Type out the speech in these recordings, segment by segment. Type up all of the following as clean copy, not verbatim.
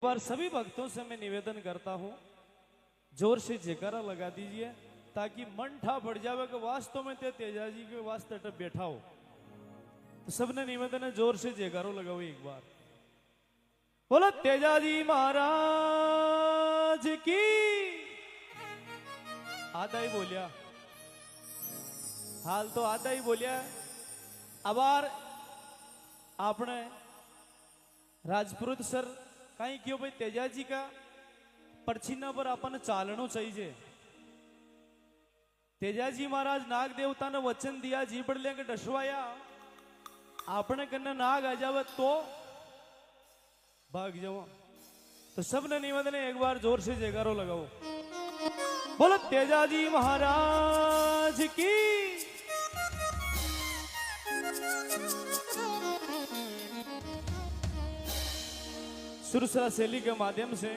बार सभी भक्तों से मैं निवेदन करता हूं, जोर से जयकारा लगा दीजिए ताकि मन ठा पड़ जावे कि वास्तव में ते तेजा जी के वास्ते टप बैठा हो। तो सबने निवेदन है, जोर से जयकारो लगाओ एक बार। बोलो तेजा जी महाराज की। आधा ही बोलिया, हाल तो आधा ही बोलिया। अबार आपने राजपुरुष सर कहीं क्यों भाई तेजाजी का परछीना पर अपन चालनो चाहिए। तेजाजी महाराज नाग देवता ने वचन दिया, जी पड़ लेंगे डसवाया, आपने कन्ने नाग आ जावे तो भाग जाओ। तो सबने निवेदन एक बार जोर से जयकारो लगाओ। बोलो तेजाजी महाराज की। सुरसरा शैली के माध्यम से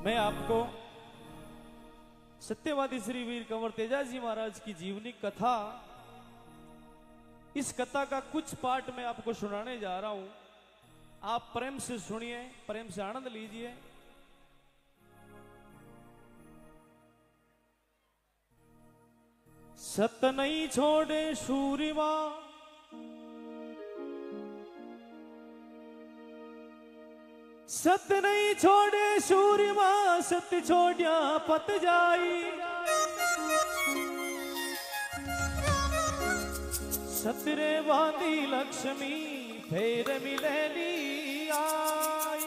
मैं आपको सत्यवादी श्री वीर कंवर तेजाजी महाराज की जीवनी कथा, इस कथा का कुछ पार्ट मैं आपको सुनाने जा रहा हूं। आप प्रेम से सुनिए, प्रेम से आनंद लीजिए। सत नहीं छोड़े सूरिमा, सत नहीं छोड़े सूरिमा, सत छोड़िया पत जाई। सतरे बांधी लक्ष्मी फेर मिलेली आई।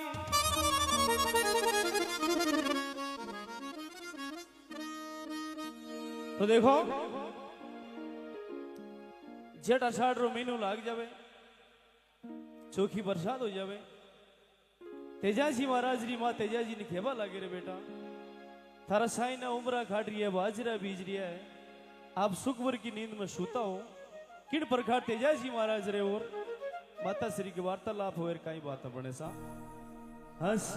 तो देखो, जेठ अषाढ़ रो महीनो लाग जावे, चोखी बरसात हो जावे। तेजाजी महाराज री मां तेजाजी ने खेवा लागे रे बेटा, थारा साई ना उमरा खाट रही है, बाजरा बीज रही है, आप सुखवर की नींद में सूता हो। किन प्रकार तेजाजी महाराज रे और माता श्री की वार्तालाप हो, कई बात बने सा हंस।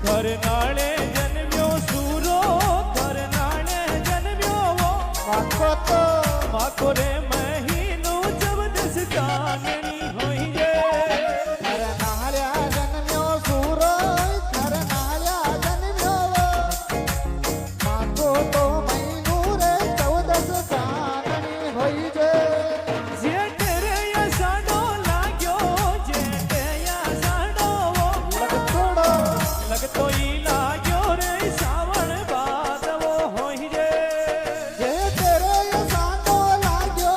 करनाले जन्म्यो सूरो, करनाले जन्म्यो वो, माको तो माको रे महीनो जब दस जाननी होई जे। करनाले जन्म्यो सूरो, करनाले जन्म्यो वो, माको तो महीनो रे 14 जाननी होई जे। जेठ रे या साडो लाग्यो, जेठ या साडो वो, लगतो ही लाग्यो रे सावण बाद वो होई जे। जे तेरे ये साडो लाग्यो,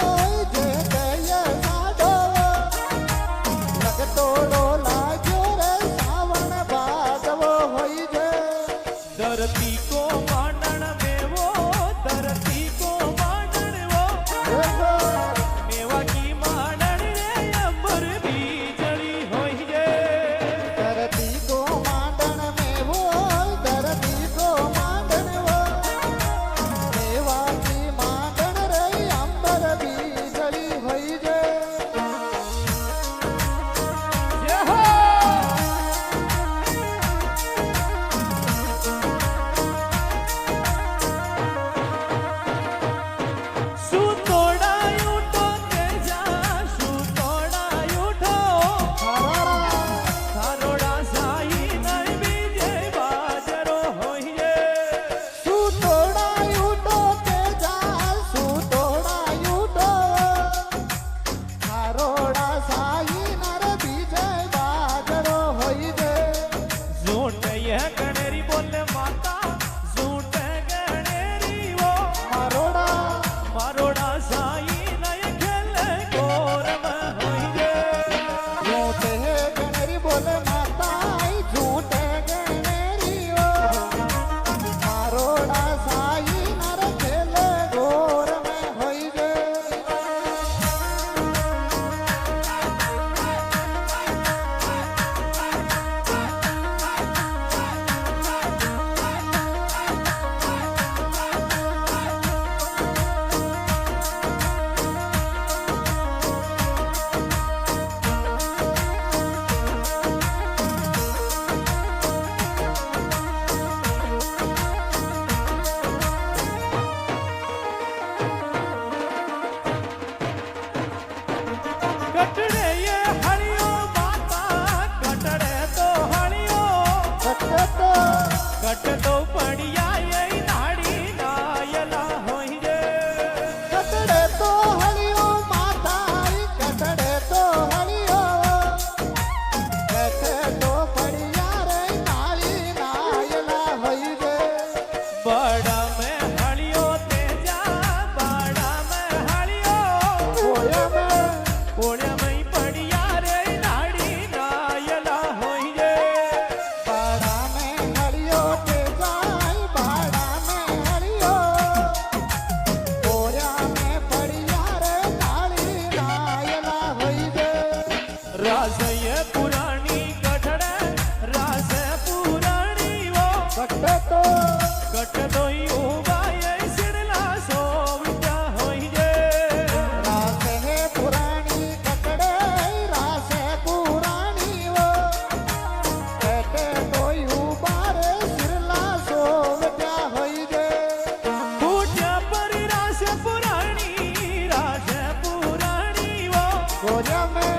गोरिया में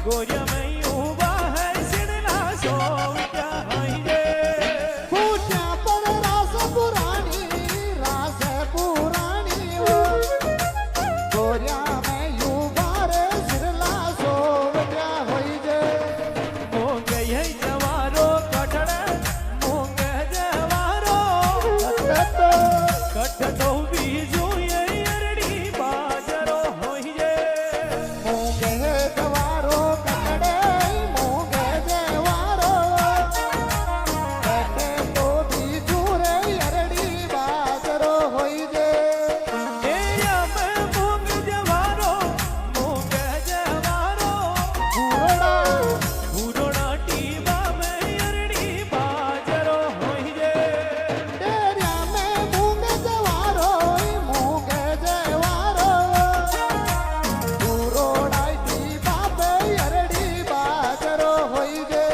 गोरिया में उबा है सिडला सोविया होई रे फूट्या पर रास पुराणी वो गोरिया में युवा रे सिरला सोवट्या होई जे मोंगे है जवारो कटड़ मोंगे जवारो कट तो बीजू ये अरड़ी बाजरो होई रे मूंगे जवारो कटड़े मूंगे जवारो कटे तो बीजू रे अरड़ी बाजरो होई जे एया में मोंग जवारो मोंगे जवारो घूरड़ा भूरोड़ा टीबा में अरड़ी बाजरो होई रे डेरिया में मूंगे जवारो घूरोड़ा टीबा पे अरड़ी बाजरो होई जे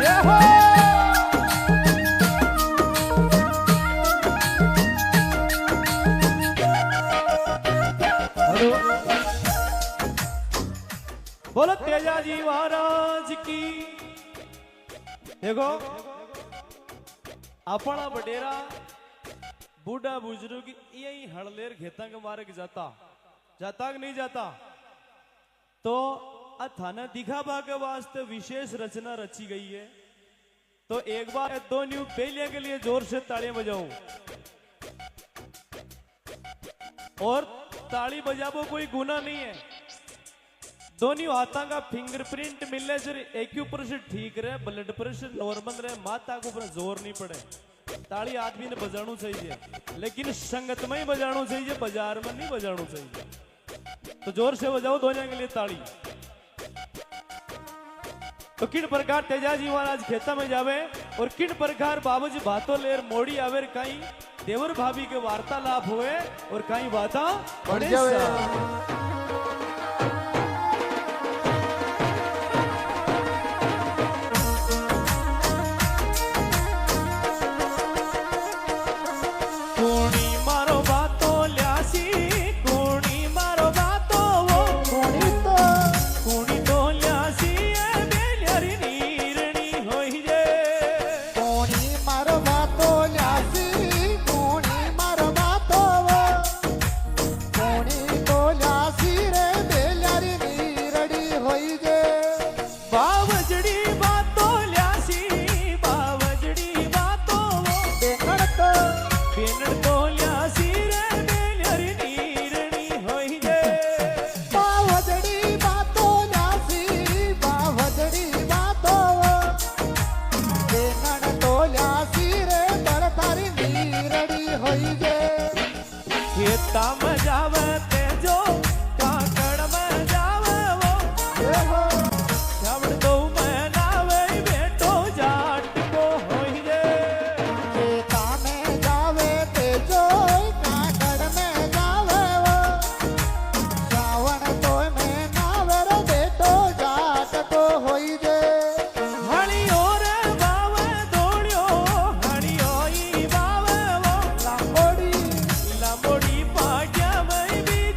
ये हो बोलो तेजाजी महाराज की देखो अपना बडेरा बूढ़ा बुजुर्ग यही हड़लेर खेता के मारे जाता जाता कि नहीं जाता तो थाना दिखावा के वास्ते विशेष रचना रची गई है तो एक बार दो न्यू पहले के लिए जोर से तालियां बजाऊं और ताली बजाबो कोई गुना नहीं है दोनों हाथों का फिंगरप्रिंट मिलने से एक्यूप्रेशर ठीक रहे ब्लड प्रेशर नॉर्मल रहे माथा के ऊपर जोर नहीं पड़े ताली आदमी ने बजाणु चाहिए लेकिन संगत में ही बजाणु चाहिए बाजार में नहीं बजाणु चाहिए तो जोर से बजाओ दोनों के लिए ताली तो किन प्रकार तेजाजी महाराज खेता में जावे और किन प्रकार बाबूजी बातों लेर मोड़ी आवेर कहीं देवर भाभी के वार्तालाप हुए और कहीं बाता बड़े जावे। सा। कूणी मारो बातो ल्यासी कूणी मारो बातो वो कोणी तो कूणी तो ल्यासी ए बेल्यारी नीरणी होई जे कोणी मारो बातो ल्यासी कोणी मारो बातो कोणी तो ल्यासी रे बेल्यारी नीरडी होई जे बावजड़ी बातो ल्यासी बावजड़ी बातो वो देखणत बेनड़ तो ल्यासी रे बेल्यारी नीरणी होई जे बावजडी बातो ल्यासी बावजडी बातो देखण तो ल्यासी रे तर तारी नीरडी होई जे खेता में जावे तेजो काकड़ में जावे वो देहो छावड़ तो मैं नावे बेटो जाट को होई जे खेता में जावे ते जोई काकड़ में जावे वो श्रावण तो में नावे रे बेटो जाट को होई जे हणियो रे बावे दौड़ियो हणियो ई बावे वो लांगोड़ी लंबोड़ी पाटिया में बीज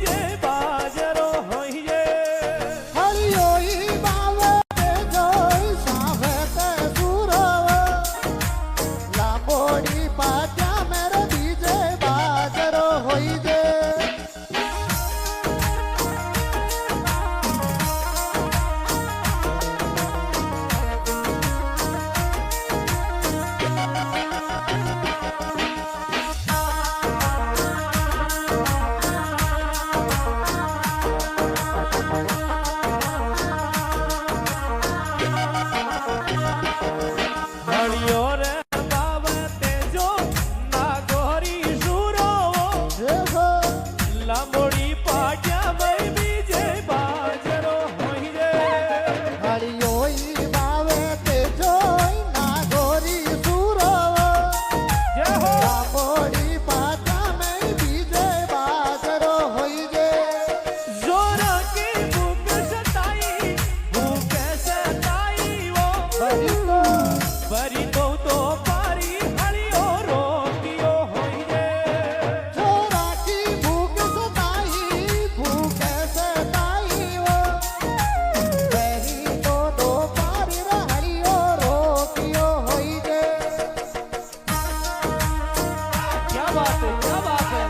बात है, क्या बात है।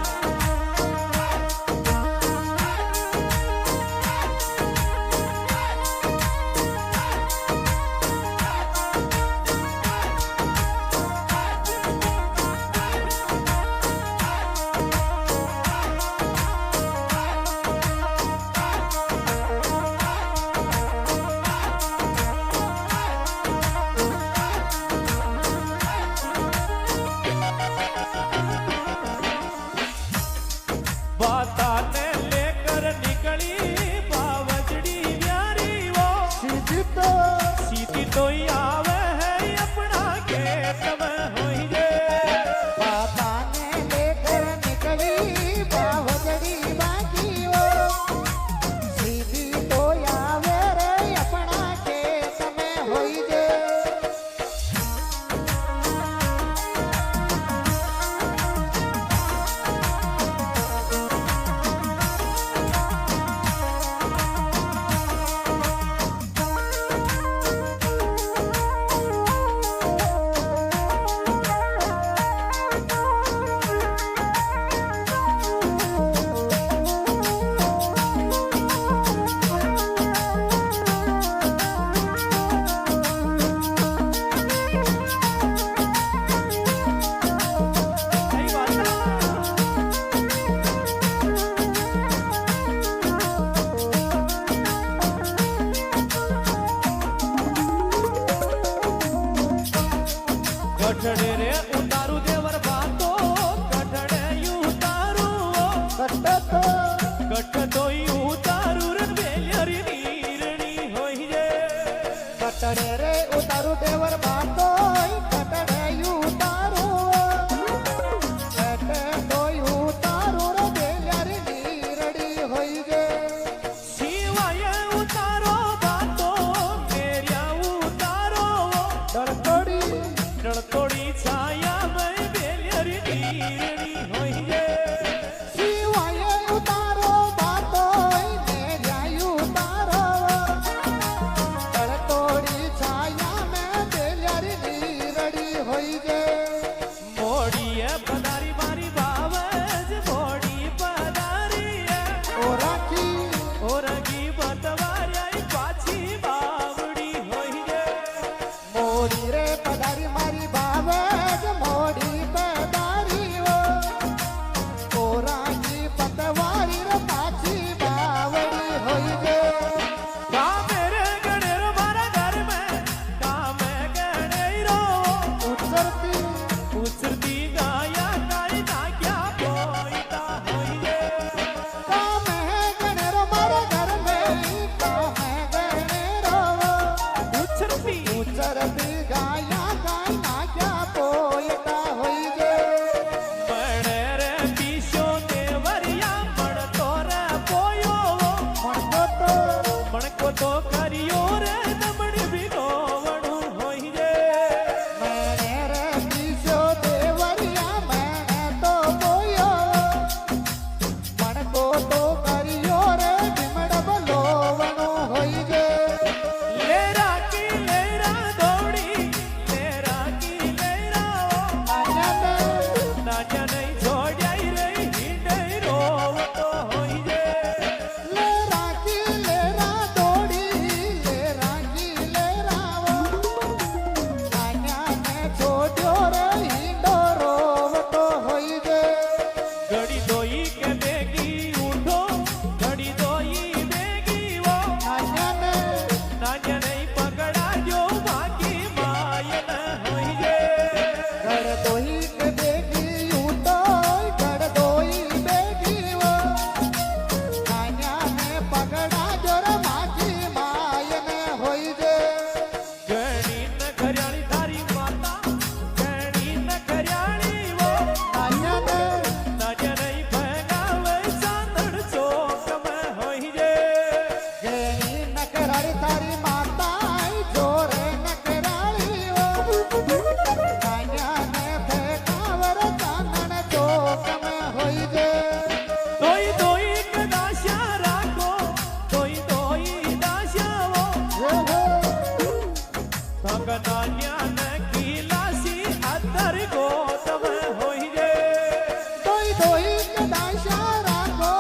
ડોઈ કદાશા રાખો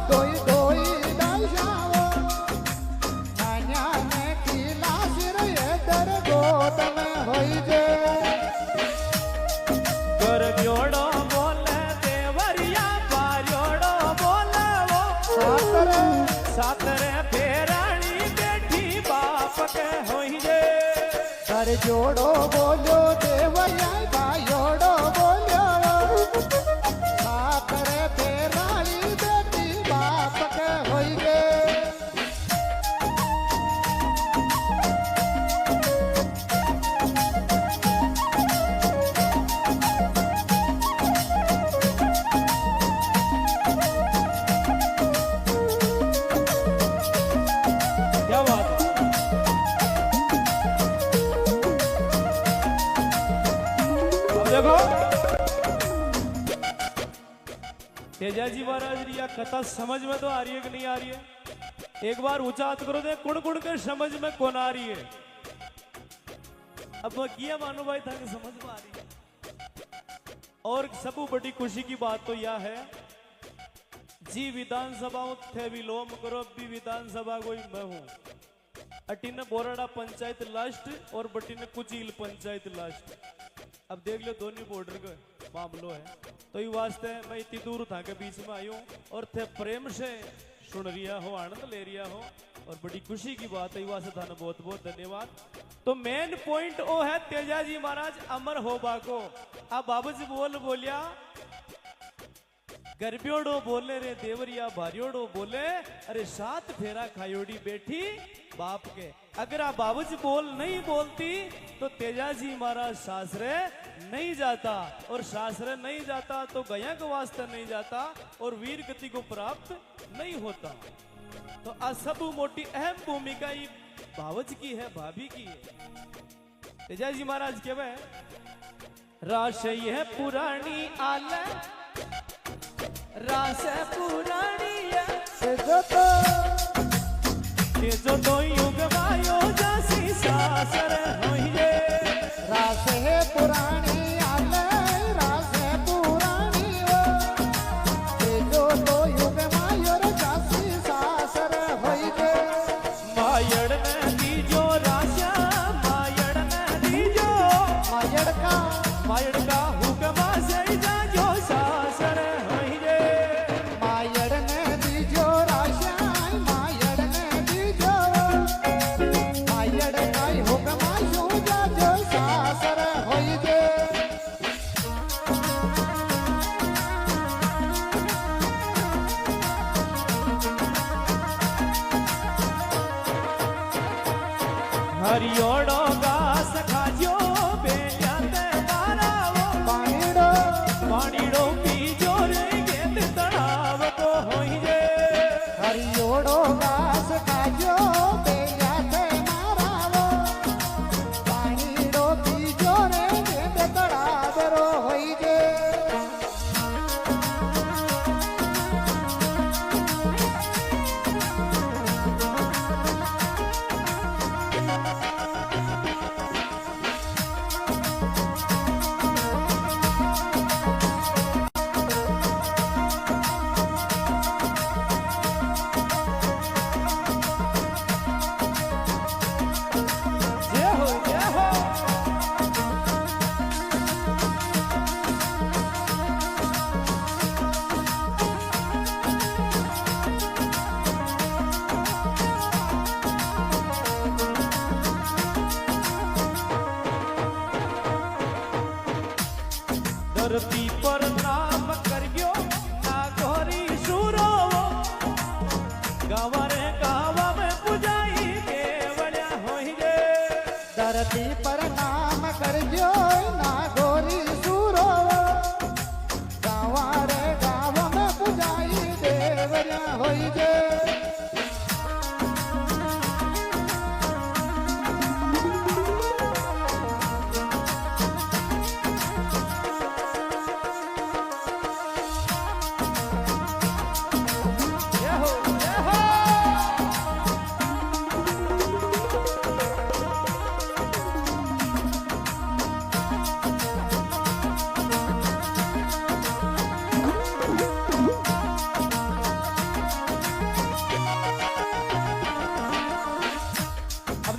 ડોઈ ડોઈ દાશાવો નાન્યા ને કિલાસ રે દરગો તમે હોઈ જે કર જોડો બોલે દેવરિયા પાર્યોડો બોલાવો સાતરે સાતરે ફેરાણી બેઠી બાપ કે હોઈ જે કર જોડો બોલ્યો દેવરિયા ભાઈઓડો બોલ્યો સાતરે ફેરાળી બેટી બાપ કે હોઈ ગે क्या बात है? अब देखो तेजाजी महाराज की यह कथा समझ में तो आ रही है कि नहीं आ रही है? एक बार ऊंचा हाथ करो दे कुण कुण के समझ में कौन आ रही है? अब मैं किया मानो भाई था कि समझ में आ रही है। और सब बड़ी खुशी की बात तो यह है जी विधानसभा थे विलोम करो भी विधानसभा कोई मैं हूं अटीने बोराड़ा पंचायत लास्ट और बटीने कुचील पंचायत लास्ट। अब देख लो दोनों बॉर्डर का मामलो है तो ये वास्ते मैं इतनी दूर था के बीच में आई हूँ और थे प्रेम से सुन रिया हो आनंद ले रिया हो और बड़ी खुशी की बात है ये वास्ते थाने बहुत बहुत धन्यवाद। तो मेन पॉइंट वो है तेजाजी महाराज अमर हो बाको आ बाबूजी बोलिया गरबियोड़ो बोले रे देवरिया भारियोड़ो बोले अरे सात फेरा खायोड़ी बैठी बाप के। अगर आप बाबूजी बोल नहीं बोलती तो तेजाजी महाराज सासरे नहीं जाता और सासरे नहीं जाता तो गया के वास्ते नहीं जाता और वीर गति को प्राप्त नहीं होता। तो आ सब मोटी अहम भूमिका ये बाबूजी की है भाभी की है। तेजाजी महाराज के वे राशि है पुरानी आले रास पुराणी जो तो युग मायो जासी सासर होइए रास है पुरानी आले रास है पुरानी जो तो युग मायोर जासी सासर होई गे मायड़ ने दीजो राशा मायड़ ने दीजो मायड़ का हुक्मा से जाजो सासर होइए मायड़ ने दीजो राशा मायड़ ने दीजो मायड़ का हुक्मा सो जाजो सासर होई गे हरियोड़ो घास खाजो बेलिया ते मारावो पाणीड़ो पाणीड़ो पीजो रे गेंद तड़ाव को होइए हरियोड़ो घास खाजो बेलिया ते मारावो पाणीड़ो पीजो रे गेंद तड़ावरो होई गे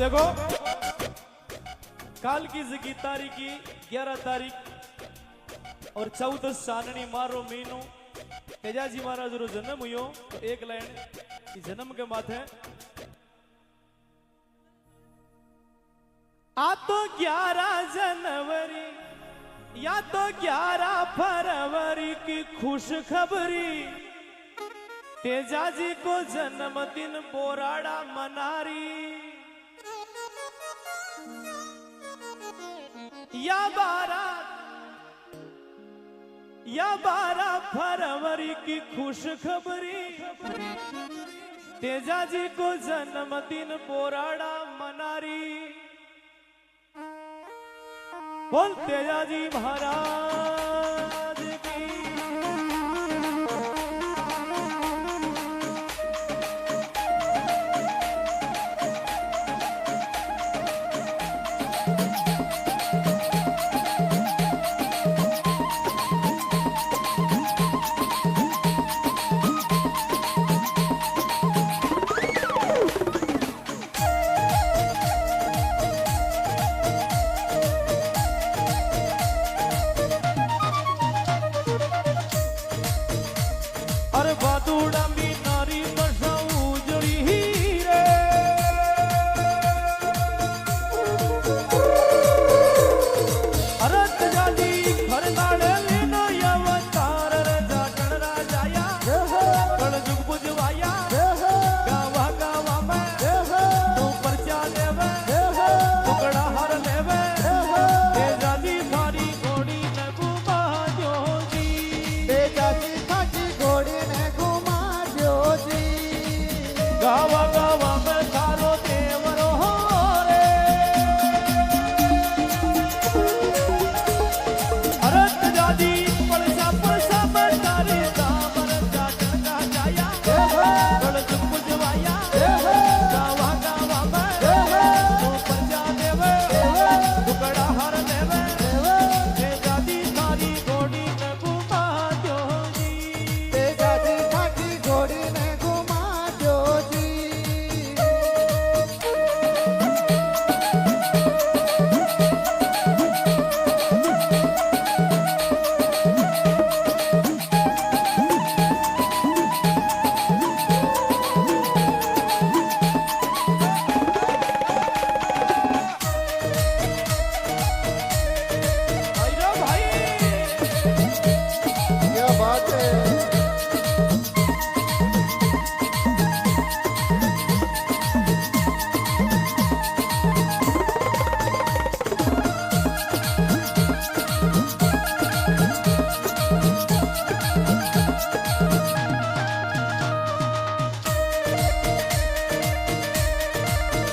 देखो काल की जगी तारीख की 11 तारीख और 14 साननी मारो महीनो तेजाजी महाराज रो जन्म हुयो तो एक लाइन की जन्म के माथे आ तो 11 जनवरी या तो 11 फरवरी की खुश खबरी तेजाजी को जन्मदिन बोराड़ा मनारी या 12 फरवरी की खुश खबरी तेजाजी को जन्मदिन बोराड़ा मनारी बोल तेजाजी महाराज की अरे बादुड़ा मी नारी बसाऊ जड़ी हीरे अरे तेजाजी घर नाड़े लेनो अवतार रे जाटन राजाया कल जुग बुझवाया गावा गावा में तू परचा देवे टुकड़ा हर लेवे तेजाजी थारी घोड़ी ने घुमा दो जी तेजाजी थारी घोड़ी ने घुमा दो जी गावा गावा में थारो देवरो हो रे अरे तेजाजी पलसा में तारी दामन जाटन का जाया कल जुग बुझवाया गावा गावा में तू परचा देवे टुकड़ा हर लेवे तेजाजी थारी घोड़ी ने घुमा दो जी तेजाजी थारी घोड़ी ने घुमा दो जी भाई रो भाई क्या बात है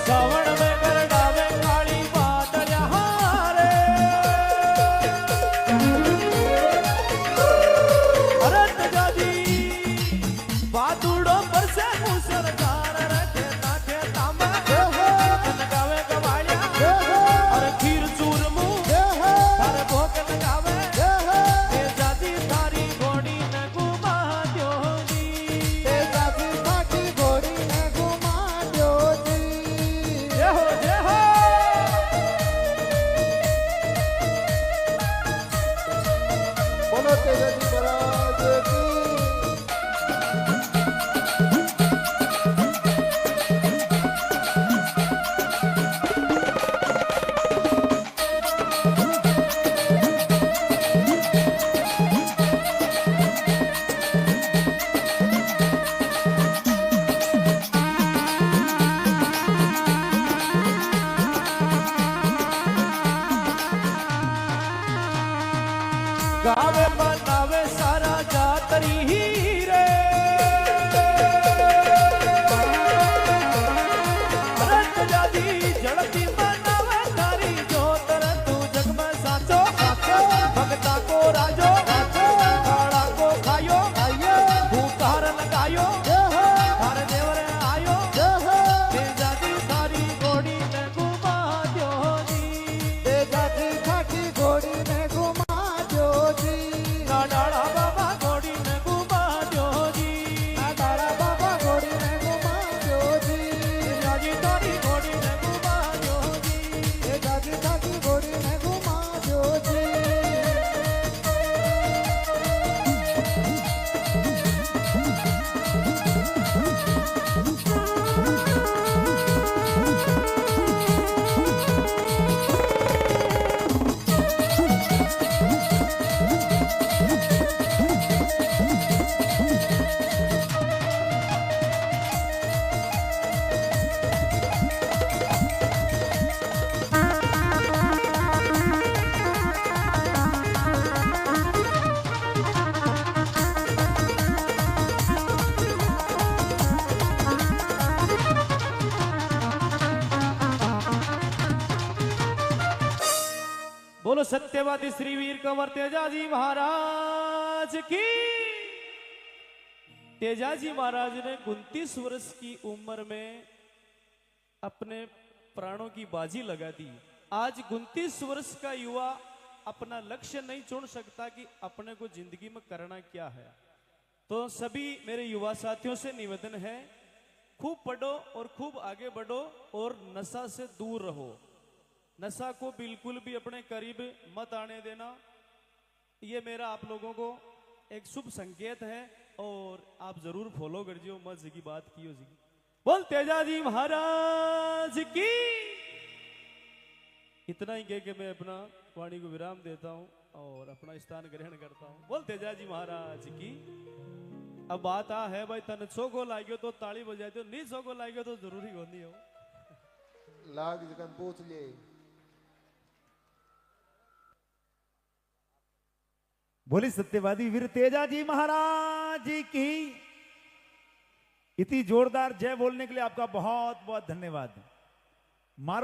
सावन में गरडावे काली बादल हारे अरे तेजा बोलो सत्यवादी श्री वीर कंवर तेजाजी महाराज की। तेजाजी महाराज ने 29 वर्ष की उम्र में अपने प्राणों की बाजी लगा दी। आज 29 वर्ष का युवा अपना लक्ष्य नहीं चुन सकता कि अपने को जिंदगी में करना क्या है। तो सभी मेरे युवा साथियों से निवेदन है, खूब पढ़ो और खूब आगे बढ़ो और नशा से दूर रहो। नशा को बिल्कुल भी अपने करीब मत आने देना। ये मेरा आप लोगों को एक शुभ संकेत है और आप जरूर फॉलो कर जियो। मजे की बात की हो जी। बोल तेजाजी महाराज की। इतना ही कह के मैं अपना वाणी को विराम देता हूं और अपना स्थान ग्रहण करता हूं। बोल तेजाजी महाराज की। अब बात आ है भाई, तन छो लाग्यो तो ताली बजा दो, नहीं छो लाग्यो तो जरूरी होनी हो लाग जगन पूछ ले। बोली सत्यवादी वीर तेजाजी महाराज की। इतनी जोरदार जय बोलने के लिए आपका बहुत बहुत धन्यवाद। मारो